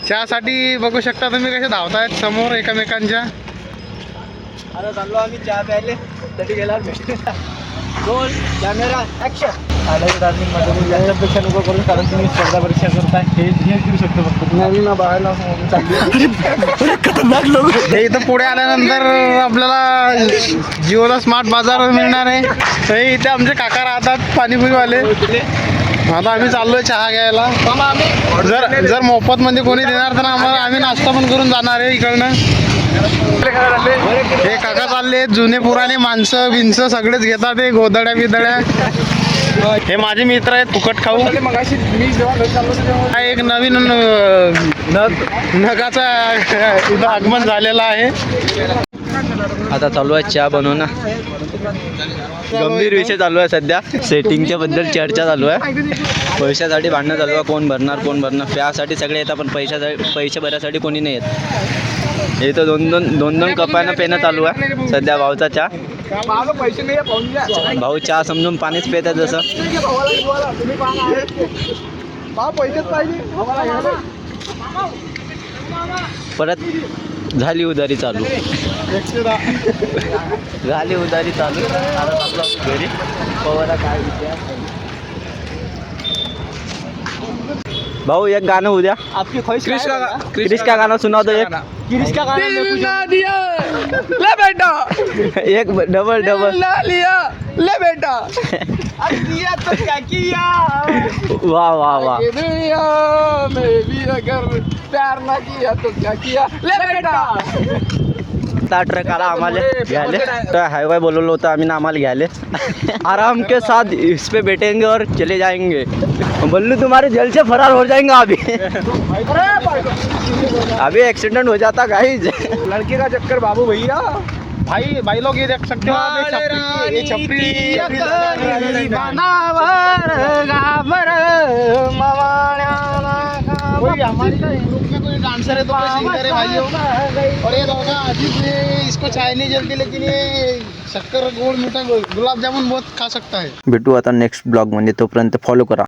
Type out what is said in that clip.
चहासाठी बघू शकता तुम्ही कसे धावतायत समोर एकमेकांच्या. आता चाललो आम्ही चहा प्यायले. तरी गेला रोल कॅमेरा ऍक्शन. याच्यापेक्षा नको करून, कारण तुम्ही स्पर्धा परीक्षा करताय. हे करू शकतो फक्त नवीन बाहेर खतरनाक लोक. हे इथं पुढे आल्यानंतर आपल्याला जिओला स्मार्ट बाजार मिळणार आहे. हे इथे आमचे काका राहतात पाणीपुरीवाले. आता आम्ही चाललोय चहा घ्यायला. जर मोफत मध्ये कोणी देणार तर आम्हाला, आम्ही नाश्ता पण करून जाणार आहे इकडनं. हे काका चालले जुने पुराणे माणसं बिनसं सगळेच घेतात. हे गोदड्या बिदड्या. हे माझे मित्र आहेत फुकट खाऊ. हा एक नवीन नगाचा इथं आगमन झालेला आहे. आता चालू आहे चहा बनवणं. गंभीर विषय चालू आहे सध्या. सेटिंगच्या बद्दल चर्चा चालू आहे. पैशासाठी भांडणं चालू आहे. कोण भरणार. त्यासाठी सगळे येतात, पण पैसे भरायसाठी कोणी नाही येत. हे तर दोन कपानं पेनं चालू आहे सध्या. भाऊचा चहा. भाऊ चहा समजून पाणीच पेतात जसं. परत झाली उधारी चालू. घरी पवारा काय विचार. भाऊ एक गाणं उद्या. आपकी क्रिश का गाना सुना दो. एक क्रिश का गाना दिया ले बेटा. एक डबल लिया ले बेटा. किया तो क्या किया. वाह दुनिया में भी अगर प्यार ना किया तो क्या किया ले बेटा. ट्रक आला आम्हाला घ्यायले. तर हायवे बोलवलं होतं आम्ही ना आम्हाला घ्यायले. आराम के साथ इस पे बैठेंगे और चले जाएंगे. बल्लू तुम्हारे जेल से फरार हो जाएंगे. अभी एक्सीडेंट हो जाता गाइस. लड़के का चक्कर बाबू भैया. भाई लोग ये देख सकते हो आप. ये छपरी हमारी ग्रुप में कोई डांसर है तो कोई सिंगर है भाई. और ये दोनों अजीब है. इसको चाय नहीं जलती, लेकिन ये शक्कर गोड मीठा गुलाब जामुन बहुत खा सकता है. भेटू आता नेक्स्ट ब्लॉग मध्ये. तोपर्यंत फॉलो करा.